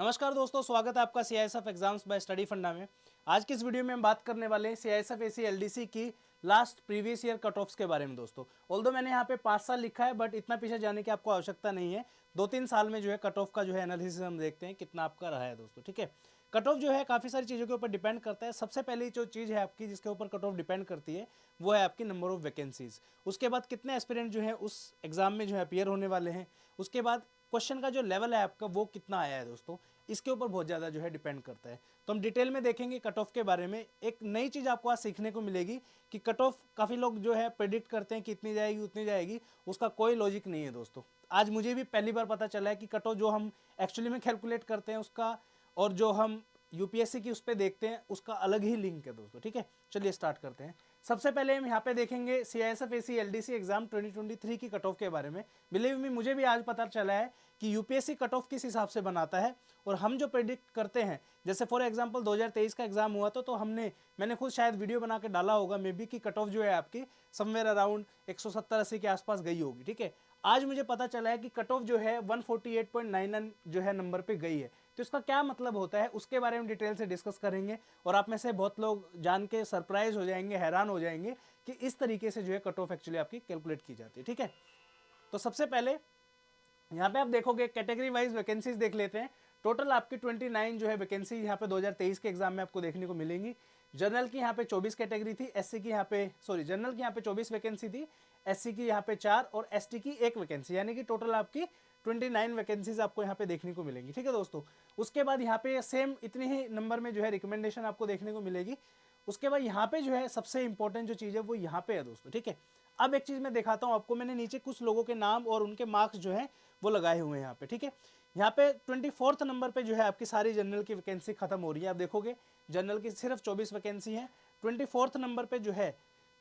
नमस्कार दोस्तों, स्वागत है आपका सीआईएसएफ एग्जाम्स बाय स्टडी फंडा में। आज की इस वीडियो में हम बात करने वाले हैं सीआईएसएफ एसी एलडीसी की last previous year cut offs के बारे में। दोस्तों ऑल्दो मैंने यहाँ पे 5 साल लिखा है, बट इतना पीछे जाने की आपको आवश्यकता नहीं है। 2-3 साल में जो है कट ऑफ का जो है एनालिसिस हम देखते हैं कितना आपका रहा है दोस्तों। ठीक है, कट ऑफ जो है काफ़ी सारी चीज़ों के ऊपर डिपेंड करता है। सबसे पहली जो चीज़ है आपकी जिसके ऊपर कट ऑफ डिपेंड करती है वो है आपकी नंबर ऑफ वैकेंसीज। उसके बाद कितने एस्पिरेंट जो है उस एग्जाम में जो है अपीयर होने वाले हैं। उसके बाद क्वेश्चन का जो लेवल है आपका वो कितना आया है दोस्तों, इसके ऊपर बहुत ज़्यादा जो है डिपेंड करता है। तो हम डिटेल में देखेंगे कट ऑफ के बारे में। एक नई चीज़ आपको आज सीखने को मिलेगी कि कट ऑफ काफ़ी लोग जो है प्रेडिक्ट करते हैं कि इतनी जाएगी उतनी जाएगी, उसका कोई लॉजिक नहीं है दोस्तों। आज मुझे भी पहली बार पता चला है कि कट ऑफ जो हम एक्चुअली में कैलकुलेट करते हैं उसका और जो हम यूपीएससी की उस पर देखते हैं उसका अलग ही लिंक है दोस्तों। ठीक है, चलिए स्टार्ट करते हैं। सबसे पहले हम यहाँ पे देखेंगे सीआईएसएफ एसी एलडीसी एग्जाम 2023 की कट ऑफ के बारे में। बिलीव मी, मुझे भी आज पता चला है कि यूपीएससी कट ऑफ किस हिसाब से बनाता है और हम जो प्रेडिक्ट करते हैं। जैसे फॉर एग्जांपल 2023 का एग्जाम हुआ तो मैंने खुद शायद वीडियो बना के डाला होगा मे बी कि कट ऑफ जो है आपकी समवेयर अराउंड 170-80 के आसपास गई होगी। ठीक है, आज मुझे पता चला है कि कट ऑफ जो है 148.99 जो है नंबर पे गई है। तो इसका क्या मतलब होता है उसके बारे में डिटेल से डिस्कस करेंगे और आप में से बहुत लोग जान के सरप्राइज हो जाएंगे, हैरान हो जाएंगे कि इस तरीके से जो है कट ऑफ एक्चुअली आपकी कैलकुलेट की जाती है। ठीक है, तो सबसे पहले यहाँ पे आप देखोगे कैटेगरी वाइज वैकेंसीज देख लेते हैं। टोटल आपकी 29 जो है वैकेंसी यहाँ पे 2023 के एग्जाम में आपको देखने को मिलेंगी। जनरल की यहाँ पे 24 कैटेगरी थी, एससी की यहाँ पे जनरल की यहाँ पे 24 वैकेंसी थी, एससी की यहाँ पे 4 और एसटी की 1 वैकेंसी, यानी कि टोटल आपकी 29 वैकेंसीज आपको यहाँ पे देखने को मिलेंगी। ठीक है दोस्तों, उसके बाद यहाँ पे सेम इतनी ही नंबर में जो है रिकमेंडेशन आपको देखने को मिलेगी। उसके बाद यहाँ पे जो है सबसे इंपॉर्टेंट जो चीज़ है वो यहाँ पे है दोस्तों। ठीक है, अब एक चीज़ मैं दिखाता हूँ आपको। मैंने नीचे कुछ लोगों के नाम और उनके मार्क्स जो है वो लगाए हुए हैं यहाँ पे। ठीक है, यहाँ पे 24th नंबर पे जो है आपकी सारी जनरल की वैकेंसी खत्म हो रही है। आप देखोगे जनरल की सिर्फ 24 वैकेंसी है। 24th नंबर पे जो है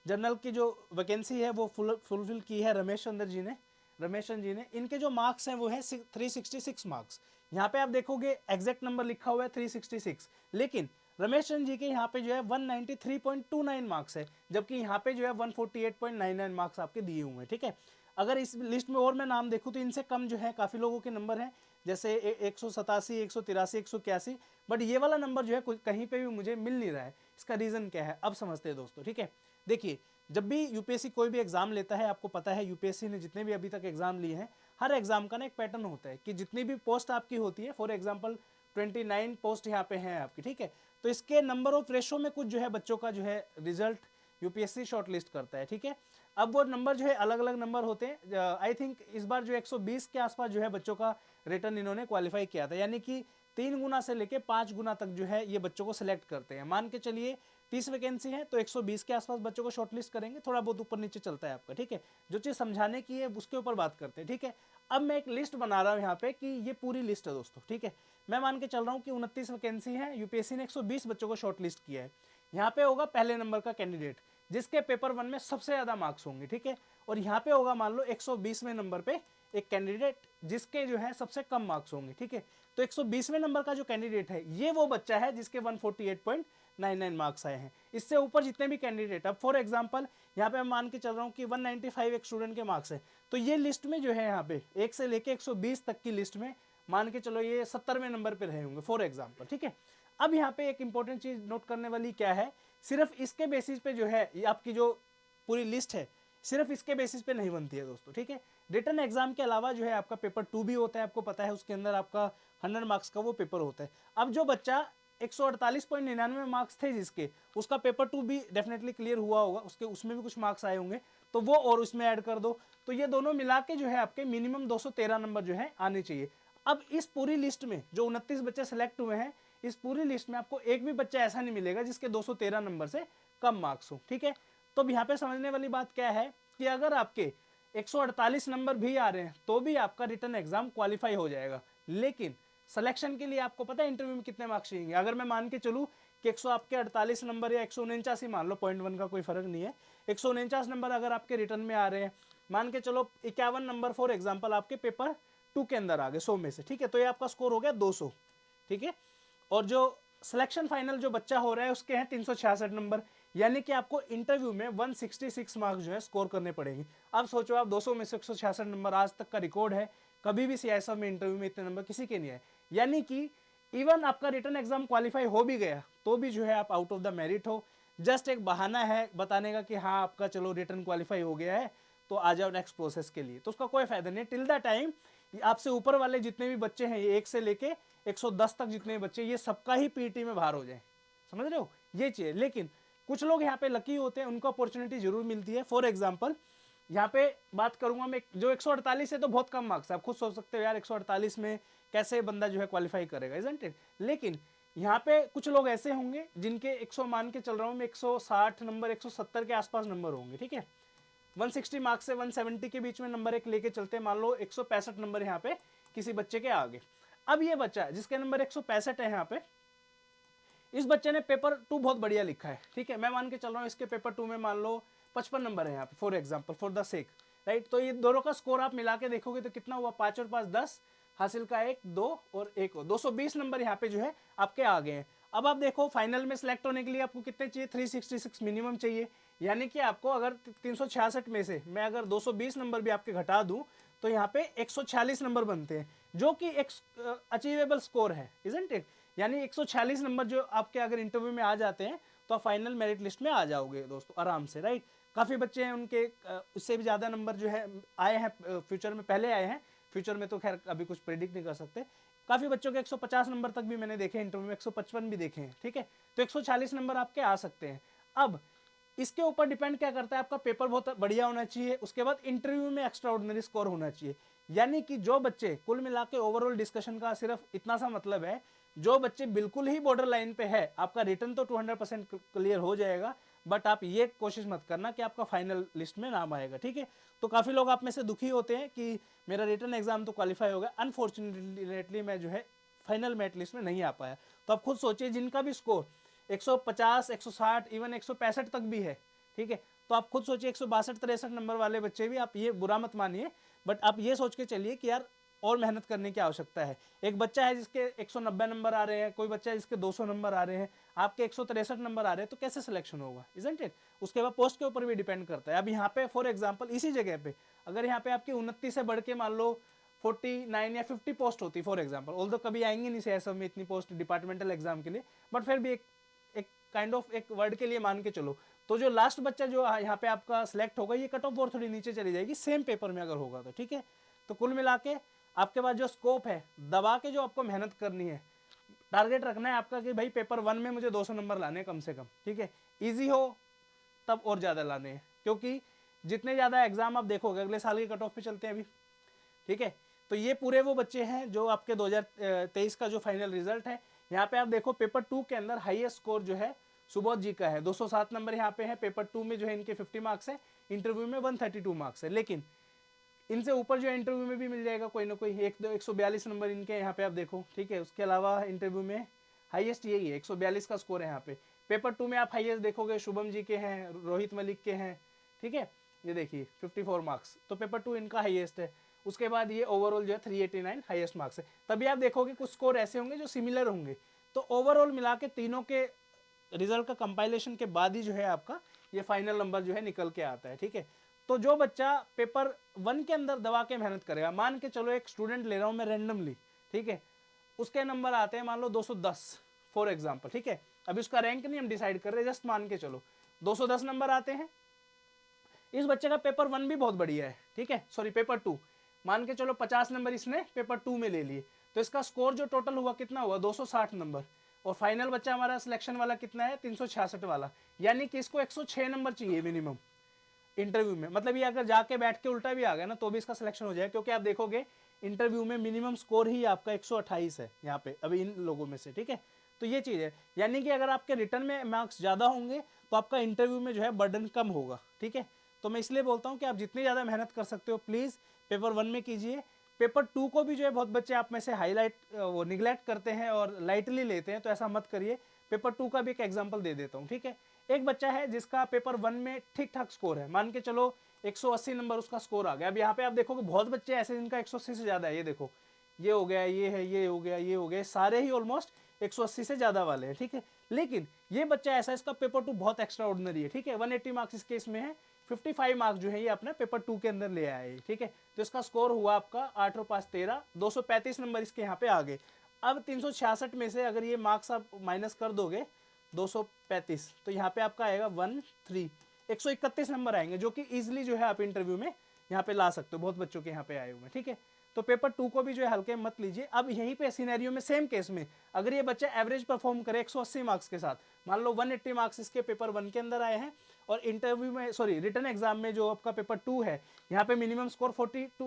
जनरल की जो वैकेंसी है वो फुलफिल की है रमेश चंद्र जी ने। इनके जो मार्क्स हैं वो है 366 मार्क्स। यहाँ पे आप देखोगे एग्जैक्ट नंबर लिखा हुआ है 366, लेकिन रमेश चंद्र जी के यहाँ पे जो है 193.29 मार्क्स है, जबकि यहाँ पे जो है 148.99 मार्क्स आपके दिए हुए हैं। ठीक है, अगर इस लिस्ट में और मैं नाम देखूँ तो इनसे कम जो है काफ़ी लोगों के नंबर हैं, जैसे 187, 183, 181, बट ये वाला नंबर जो है कहीं पे भी मुझे मिल नहीं रहा है। इसका रीज़न क्या है अब समझते हैं दोस्तों। ठीक है, देखिए जब भी यूपीएससी कोई भी एग्जाम लेता है, आपको पता है यूपीएससी ने जितने भी अभी तक एग्जाम लिए हैं, हर एग्जाम का ना एक पैटर्न होता है कि जितनी भी पोस्ट आपकी होती है, फॉर एग्जाम्पल 29 पोस्ट यहाँ पे हैं आपकी। ठीक है, तो इसके नंबर ऑफ रेशो में कुछ जो है बच्चों का जो है रिजल्ट यूपीएससी शॉर्टलिस्ट करता है। ठीक है, अब वो नंबर जो है अलग अलग नंबर होते हैं। आई थिंक इस बार जो 120 के आसपास जो है बच्चों का रिटर्न इन्होंने क्वालिफाई किया था, यानी कि 3 गुना से लेके 5 गुना तक जो है ये बच्चों को सिलेक्ट करते हैं। मान के चलिए 30 वैकेंसी है तो 120 के आसपास बच्चों को शॉर्टलिस्ट करेंगे, थोड़ा बहुत ऊपर नीचे चलता है आपका। ठीक है, जो चीज़ समझाने की है उसके ऊपर बात करते हैं। ठीक है, अब मैं एक लिस्ट बना रहा हूँ यहाँ पे कि ये पूरी लिस्ट है दोस्तों। ठीक है, मैं मान के चल रहा हूँ कि 29 वैकेंसी है, यूपीएससी ने 120 बच्चों को शॉर्टलिस्ट किया है। यहाँ पे होगा पहले नंबर का कैंडिडेट जिसके पेपर 1 में सबसे ज़्यादा मार्क्स होंगे। ठीक है, और यहाँ पे होगा मान लो 120वें नंबर पे एक कैंडिडेट जिसके जो है सबसे कम मार्क्स होंगे। ठीक है, तो 120वें नंबर का जो कैंडिडेट है ये वो बच्चा है जिसके 148.99 मार्क्स आए हैं। इससे ऊपर जितने भी कैंडिडेट, अब फॉर एग्जांपल यहाँ पे मैं मान के चल रहा हूँ कि 195 एक स्टूडेंट के मार्क्स है, तो ये लिस्ट में जो है यहाँ पे 1 से लेके 120 तक की लिस्ट में मान के चलो ये 70वें नंबर पे रहे होंगे फॉर एग्जाम्पल। ठीक है, अब यहाँ पे एक इंपॉर्टेंट चीज नोट करने वाली क्या है, सिर्फ इसके बेसिस पे जो है ये आपकी जो पूरी लिस्ट है सिर्फ इसके बेसिस पे नहीं बनती है दोस्तों। ठीक है, रिटन एग्जाम के अलावा जो है आपका पेपर 2 भी होता है, आपको पता है उसके अंदर आपका 100 मार्क्स का वो पेपर होता है। अब जो बच्चा 148.99 मार्क्स थे जिसके, उसका पेपर 2 भी डेफिनेटली क्लियर हुआ होगा, उसके उसमें भी कुछ मार्क्स आए होंगे, तो वो और उसमें ऐड कर दो, तो ये दोनों मिला के जो है आपके मिनिमम 213 नंबर जो है आने चाहिए। अब इस पूरी लिस्ट में जो 29 बच्चे सेलेक्ट हुए हैं, इस पूरी लिस्ट में आपको एक भी बच्चा ऐसा नहीं मिलेगा जिसके 213 नंबर से कम मार्क्स हो। ठीक है, तो अब यहाँ पे समझने वाली बात क्या है कि अगर आपके 148 नंबर भी आ रहे हैं तो भी आपका रिटन एग्जाम क्वालिफाई हो जाएगा, लेकिन सिलेक्शन के लिए आपको पता है इंटरव्यू में कितने मार्क्स चाहिए। अगर मैं मान के चलूँ कि 148 नंबर या 149 मान लो, 0.1 का कोई फर्क नहीं है, 149 नंबर अगर आपके रिटर्न में आ रहे हैं, मान के चलो 51 नंबर फॉर एग्जाम्पल आपके पेपर 2 के अंदर आ गए 100 में से। ठीक है, तो ये आपका स्कोर हो गया 200। ठीक है, और जो सिलेक्शन फाइनल जो बच्चा हो रहा है उसके हैं 366 नंबर, यानी कि आपको इंटरव्यू में 166 मार्क्स जो है स्कोर करने पड़ेंगे। अब सोचो आप 200 में से 166 नंबर आज तक का रिकॉर्ड है, कभी भी सीआईएसएफ में इंटरव्यू में इतने नंबर किसी के नहीं आए, यानी कि इवन आपका रिटर्न एग्जाम क्वालिफाई हो भी गया तो भी जो है आप आउट ऑफ द मेरिट हो। जस्ट एक बहाना है बताने का कि हाँ आपका चलो रिटर्न क्वालिफाई हो गया है तो आ जाओ नेक्स्ट प्रोसेस के लिए, तो उसका कोई फायदा नहीं। टिल द टाइम आपसे ऊपर वाले जितने भी बच्चे हैं, ये 1 से लेके 110 तक जितने बच्चे, ये सबका ही पीटी में बाहर हो जाए, समझ रहे हो ये चीज़। लेकिन कुछ लोग यहाँ पे लकी होते हैं, उनको अपॉर्चुनिटी जरूर मिलती है। फॉर एग्जाम्पल यहाँ पे बात करूंगा मैं, जो 148 है तो बहुत कम मार्क्स है, आप खुद सोच सकते हो यार 148 में कैसे बंदा जो है क्वालिफाई करेगा, इजंट इट। लेकिन यहाँ पे कुछ लोग ऐसे होंगे जिनके 100 मान के चल रहा हूँ मैं, 160 नंबर, 170 के आसपास नंबर होंगे, ठीक है। 160 मार्क्स से 170 के बीच में नंबर एक लेके चलते हैं, मान लो 165 नंबर यहाँ पे किसी बच्चे के आगे। अब ये बच्चा जिसके नंबर 165 है यहाँ पे, इस बच्चे ने पेपर 2 बहुत बढ़िया लिखा है, ठीक है। मैं मान के चल रहा हूँ इसके पेपर 2 में मान लो 55 नंबर है यहाँ पे, for example, for the sake, right. तो ये दोनों का स्कोर आप मिला के देखोगे तो कितना हुआ, 5 और 5 10, हासिल का 1 2 और 1 हो, 220 नंबर यहाँ पे जो है आपके आगे हैं। अब आप देखो फाइनल में सेलेक्ट होने के लिए आपको कितने चाहिए, 366 मिनिमम चाहिए। यानी कि आपको अगर 366 में से मैं अगर 220 नंबर भी आपके घटा दूं तो यहाँ पे 146 नंबर बनते हैं, जो कि एक अचीवेबल स्कोर है, इजंट इट। यानी 146 नंबर जो आपके अगर इंटरव्यू में आ जाते हैं तो आप फाइनल मेरिट लिस्ट में आ जाओगे दोस्तों आराम से, राइट। काफ़ी बच्चे हैं उनके उससे भी ज़्यादा नंबर जो है आए हैं फ्यूचर में, पहले आए हैं, फ्यूचर में तो खैर अभी कुछ प्रेडिक्ट नहीं कर सकते। काफ़ी बच्चों के 150 नंबर तक भी मैंने देखे इंटरव्यू में, 155 भी देखे हैं, ठीक है। तो 140 नंबर आपके आ सकते हैं। अब इसके ऊपर डिपेंड क्या करता है, आपका पेपर बहुत बढ़िया होना चाहिए, उसके बाद इंटरव्यू में एक्स्ट्रा ऑर्डिनरी स्कोर होना चाहिए। यानी कि जो बच्चे, कुल मिला के ओवरऑल डिस्कशन का सिर्फ इतना सा मतलब है, जो बच्चे बिल्कुल ही बॉर्डर लाइन पे है, आपका रिटर्न तो 200% क्लियर हो जाएगा, बट आप ये कोशिश मत करना कि आपका फाइनल लिस्ट में नाम आएगा, ठीक है। तो काफ़ी लोग आप में से दुखी होते हैं कि मेरा रिटर्न एग्जाम तो क्वालिफाई हो गया, अनफॉर्चुनेटली मैं जो है फाइनल मेरिट लिस्ट में नहीं आ पाया। तो आप खुद सोचिए जिनका भी स्कोर 150 160 इवन 165 तक भी है, ठीक है। तो आप खुद सोचिए 162 63 नंबर वाले बच्चे भी, आप ये बुरा मत मानिए, बट आप ये सोच के चलिए कि यार और मेहनत करने की आवश्यकता है। एक बच्चा है जिसके 190 नंबर आ रहे हैं, कोई बच्चा है जिसके 200 नंबर आ रहे हैं, आपके 163 नंबर आ रहे हैं, तो कैसे सिलेक्शन होगा, इजंट इट। उसके बाद पोस्ट के ऊपर भी डिपेंड करता है। अब यहाँ पे फॉर एग्जाम्पल इसी जगह पे अगर यहाँ पे आपकी 29 से बढ़ के मान लो 49 या 50 पोस्ट होती फॉर एग्जाम्पल, ऑल्दो कभी आएंगे नहीं सीआईएसएफ में इतनी पोस्ट डिपार्टमेंटल एग्जाम के लिए, बट फिर भी एक काइंड ऑफ एक वर्ड के लिए मान के चलो, तो जो लास्ट बच्चा जो यहाँ पे आपका सिलेक्ट होगा, ये कट ऑफ और थोड़ी नीचे चली जाएगी सेम पेपर में अगर होगा तो, ठीक है। तो कुल मिला के आपके पास जो स्कोप है, दबा के जो आपको मेहनत करनी है, टारगेट रखना है आपका कि भाई पेपर 1 में मुझे 200 नंबर लाने कम से कम, ठीक है। ईजी हो तब और ज़्यादा लाने हैं, क्योंकि जितने ज़्यादा एग्जाम आप देखोगे अगले साल की कट ऑफ पे चलते हैं अभी, ठीक है। तो ये पूरे वो बच्चे हैं जो आपके 2023 का जो फाइनल रिजल्ट है, यहाँ पे आप देखो पेपर 2 के अंदर हाईएस्ट स्कोर जो है सुबोध जी का है, 207 नंबर यहाँ पे है। पेपर 2 में जो है इनके 50 मार्क्स है, इंटरव्यू में 132 मार्क्स है। लेकिन इनसे ऊपर जो इंटरव्यू में भी मिल जाएगा कोई ना कोई, 142 नंबर इनके यहाँ पे आप देखो, ठीक है। उसके अलावा इंटरव्यू में हाईएस्ट यही है, 142 का स्कोर है यहाँ पे। पेपर 2 में आप हाईएस्ट देखोगे शुभम जी के हैं, रोहित मलिक के हैं, ठीक है। ये देखिए 54 मार्क्स, तो पेपर 2 इनका हाईएस्ट है। उसके बाद ये ओवरऑल जो है 389 हाईएस्ट मार्क्स है। तभी आप देखोगे कुछ स्कोर ऐसे होंगे जो सिमिलर होंगे। तो ओवरऑल मिला के तीनों के रिजल्ट का कंपाइलेशन के बाद ही जो है आपका ये फाइनल नंबर जो है निकल के आता है, ठीक है। तो जो बच्चा पेपर 1 के अंदर दबा के मेहनत करेगा, मान के चलो एक स्टूडेंट ले रहा हूँ मैं रैंडमली, ठीक है, उसके नंबर आते हैं मान लो 210 फॉर एग्जाम्पल, ठीक है। अभी उसका रैंक नहीं हम डिसाइड कर रहे, जस्ट मान के चलो 210 नंबर आते हैं। इस बच्चे का पेपर 1 भी बहुत बढ़िया है, ठीक है, सॉरी पेपर 2, मान के चलो 50 नंबर इसने पेपर 2 में ले लिए, तो इसका स्कोर जो टोटल हुआ कितना हुआ, 260 नंबर। और फाइनल बच्चा हमारा सिलेक्शन वाला कितना है, 366 वाला। यानी कि इसको 106 नंबर चाहिए मिनिमम इंटरव्यू में। मतलब ये अगर जाके बैठ के उल्टा भी आ गया ना तो भी इसका सिलेक्शन हो जाएगा, क्योंकि आप देखोगे इंटरव्यू में मिनिमम स्कोर ही आपका 128 है यहाँ पे अभी इन लोगों में से, ठीक है। तो ये चीज़ है, यानी कि अगर आपके रिटर्न में मार्क्स ज़्यादा होंगे तो आपका इंटरव्यू में जो है बर्डन कम होगा, ठीक है। तो मैं इसलिए बोलता हूँ कि आप जितनी ज़्यादा मेहनत कर सकते हो प्लीज़ पेपर 1 में कीजिए। पेपर 2 को भी जो है बहुत बच्चे आप में से हाईलाइट वो निगलेक्ट करते हैं और लाइटली लेते हैं, तो ऐसा मत करिए। पेपर 2 का भी एक एग्जाम्पल दे देता हूँ, ठीक है। एक बच्चा है जिसका पेपर 1 में ठीक ठाक स्कोर है, मान के चलो 180 नंबर उसका स्कोर आ गया। अब यहाँ पे आप देखोगे बहुत बच्चे ऐसे जिनका 180 से ज़्यादा है, ये देखो ये हो गया, ये है, ये हो गया, ये हो गया, सारे ही ऑलमोस्ट 180 से ज़्यादा वाले हैं, ठीक है। लेकिन ये बच्चा ऐसा, इसका पेपर 2 बहुत एक्स्ट्रा ऑर्डिनरी है, ठीक है। 180 मार्क्स इस केस में है, 55 मार्क्स जो है ये अपना पेपर 2 के अंदर ले आए, ठीक है। तो इसका स्कोर हुआ आपका 8 और 5 13, 235 नंबर इसके यहाँ पे आ गए। अब 366 में से अगर ये मार्क्स आप माइनस कर दोगे 235, तो यहाँ पे आपका आएगा 131 नंबर आएंगे, जो कि इजीली जो है आप इंटरव्यू में यहाँ पे ला सकते हो। बहुत बच्चों के यहाँ पे आए हुए हैं, ठीक है। तो पेपर 2 को भी जो है हल्के मत लीजिए। अब यहीं पे सिनेरियो में सेम केस में अगर ये बच्चा एवरेज परफॉर्म करे 180 मार्क्स के साथ, मान लो 180 मार्क्स इसके पेपर 1 के अंदर आए हैं, और इंटरव्यू में सॉरी रिटन एग्जाम में जो आपका पेपर 2 है, यहाँ पे मिनिमम स्कोर 42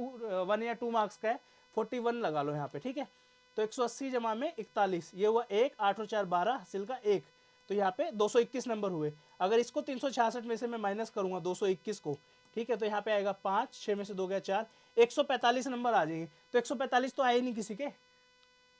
1 या 2 मार्क्स का है, 41 लगा लो यहाँ पे, ठीक है। तो 180 जमा में 41, ये हुआ 1, 8 और 4 12, हासिल का 1, तो यहाँ पे 221 नंबर हुए। अगर इसको 366 में से मैं माइनस करूंगा 221 को, ठीक है, तो यहाँ पे आएगा 5, 6 में से 2 गया 4, 145 नंबर आ जाएंगे। तो 145 तो आए नहीं किसी के,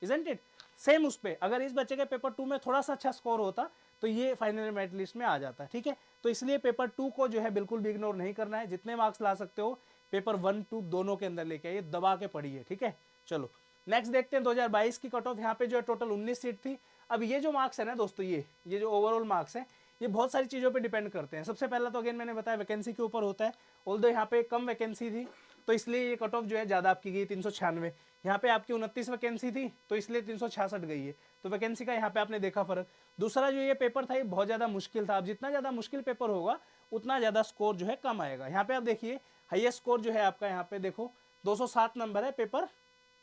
इजंट इट। सेम उस पे अगर इस बच्चे के पेपर 2 में थोड़ा सा अच्छा स्कोर होता तो ये फाइनल मेरिट लिस्ट में आ जाता है, ठीक है। तो इसलिए पेपर 2 को जो है बिल्कुल भी इग्नोर नहीं करना है। जितने मार्क्स ला सकते हो पेपर 1, 2 दोनों के अंदर लेके आइए, दबा के पढ़िए, ठीक है। चलो नेक्स्ट देखते हैं 2022 की कट ऑफ। यहाँ पे जो है टोटल 19 सीट थी। अब ये जो मार्क्स है ना दोस्तों, ये जो ओवरऑल मार्क्स है, ये बहुत सारी चीज़ों पे डिपेंड करते हैं। सबसे पहला तो अगेन मैंने बताया वैकेंसी के ऊपर होता है। ऑल्दो यहाँ पे कम वैकेंसी थी तो इसलिए ये कट ऑफ जो है ज़्यादा आपकी गई 396। यहाँ पे आपकी 29 वैकेंसी थी तो इसलिए 366 गई है। तो वैकेंसी का यहाँ पे आपने देखा फर्क। दूसरा जो ये पेपर था ये बहुत ज़्यादा मुश्किल था। अब जितना ज़्यादा मुश्किल पेपर होगा उतना ज़्यादा स्कोर जो है कम आएगा। यहाँ पे आप देखिए हाईएस्ट स्कोर जो है आपका यहाँ पे देखो 207 नंबर है पेपर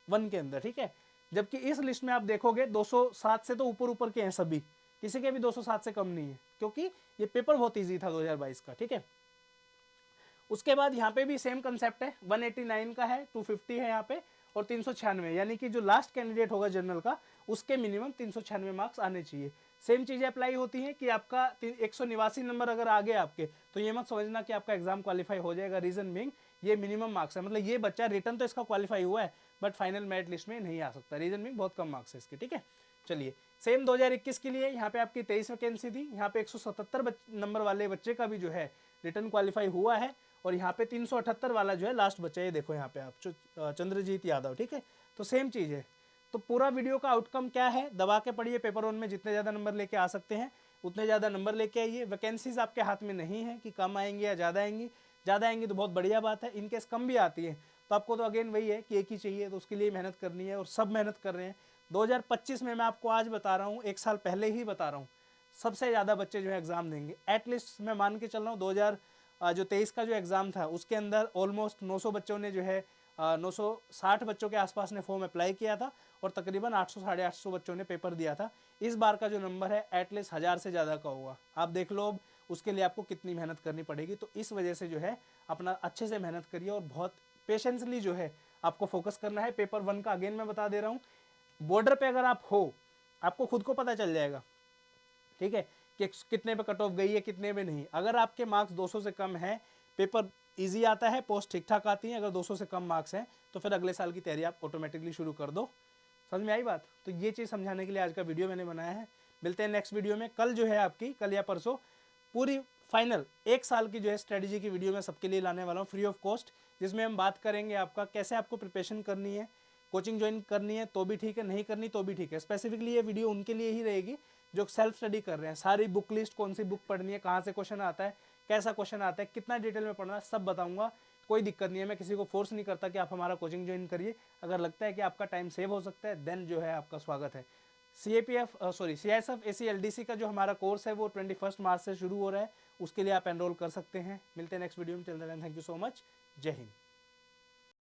1 के अंदर, ठीक है। जबकि इस लिस्ट में आप देखोगे 207 से तो ऊपर ऊपर के हैं सभी, किसी के भी 207 से कम नहीं है, क्योंकि ये पेपर बहुत ईजी था 2022 का, ठीक है। उसके बाद यहाँ पे भी सेम कंसेप्ट है, 189 का है, 250 है यहाँ पे, और 396, यानी कि जो लास्ट कैंडिडेट होगा जनरल का उसके मिनिमम 396 मार्क्स आने चाहिए। सेम चीज़ें अप्लाई होती हैं कि आपका 189 नंबर अगर आ गए आपके, तो ये मत समझना कि आपका एग्जाम क्वालिफाई हो जाएगा। रीजन बीइंग ये मिनिमम मार्क्स है, मतलब ये बच्चा रिटर्न तो इसका क्वालिफाई हुआ है बट फाइनल मेरिट लिस्ट में नहीं आ सकता। रीजन बीइंग बहुत कम मार्क्स है इसके, ठीक है। चलिए सेम 2021 के लिए यहाँ पे आपकी 23 वैकेंसी थी। यहाँ पे 177 नंबर वाले बच्चे का भी जो है रिटर्न क्वालिफाई हुआ है, और यहाँ पे 378 वाला जो है लास्ट बच्चा, ये देखो यहाँ पे आप चंद्रजीत यादव, ठीक है। तो सेम चीज़ है। तो पूरा वीडियो का आउटकम क्या है, दबा के पढ़िए। पेपर 1 में जितने ज़्यादा नंबर लेके आ सकते हैं उतने ज़्यादा नंबर लेके आइए। वैकेंसीज आपके हाथ में नहीं है कि कम आएंगी या ज़्यादा आएंगी। ज़्यादा आएंगी तो बहुत बढ़िया बात है, इनकेस कम भी आती है तो आपको तो अगेन वही है कि एक ही चाहिए, तो उसके लिए मेहनत करनी है और सब मेहनत कर रहे हैं। 2025 में मैं आपको आज बता रहा हूँ, 1 साल पहले ही बता रहा हूँ, सबसे ज़्यादा बच्चे जो है एग्ज़ाम देंगे। एटलीस्ट मैं मान के चल रहा हूँ 2023 का जो एग्ज़ाम था उसके अंदर ऑलमोस्ट 900 बच्चों ने जो है 960 बच्चों के आसपास ने फॉर्म अप्लाई किया था, और तकरीबन 800 साढ़े 800 बच्चों ने पेपर दिया था। इस बार का जो नंबर है एटलीस्ट 1000 से ज़्यादा का होगा। आप देख लो अब उसके लिए आपको कितनी मेहनत करनी पड़ेगी। तो इस वजह से जो है अपना अच्छे से मेहनत करिए और बहुत पेशेंसली जो है आपको फोकस करना है। पेपर 1 का अगेन मैं बता दे रहा हूँ, बॉर्डर पे अगर आप हो आपको खुद को पता चल जाएगा, ठीक है, कि कितने पे कट ऑफ गई है कितने में नहीं। अगर आपके मार्क्स 200 से कम है, पेपर इजी आता है, पोस्ट ठीक ठाक आती है। अगर 200 से कम मार्क्स हैं तो फिर अगले साल की तैयारी आप ऑटोमेटिकली शुरू कर दो। समझ में आई बात? तो ये चीज़ समझाने के लिए आज का वीडियो मैंने बनाया है। मिलते हैं नेक्स्ट वीडियो में। कल जो है आपकी, कल या परसों, पूरी फाइनल 1 साल की जो है स्ट्रेटजी की वीडियो मैं सबके लिए लाने वाला हूँ फ्री ऑफ कॉस्ट, जिसमें हम बात करेंगे आपका कैसे आपको प्रिपरेशन करनी है। कोचिंग ज्वाइन करनी है तो भी ठीक है, नहीं करनी तो भी ठीक है। स्पेसिफिकली ये वीडियो उनके लिए ही रहेगी जो सेल्फ स्टडी कर रहे हैं। सारी बुक लिस्ट, कौन सी बुक पढ़नी है, कहाँ से क्वेश्चन आता है, कैसा क्वेश्चन आता है, कितना डिटेल में पढ़ना है, सब बताऊंगा। कोई दिक्कत नहीं है, मैं किसी को फोर्स नहीं करता कि आप हमारा कोचिंग ज्वाइन करिए। अगर लगता है कि आपका टाइम सेव हो सकता है देन जो है आपका स्वागत है। CISF ACLDC का जो हमारा कोर्स है वो 21 मार्च से शुरू हो रहा है, उसके लिए आप एनरोल कर सकते हैं। मिलते हैं नेक्स्ट वीडियो में। Till then thank you so much. जय हिंद।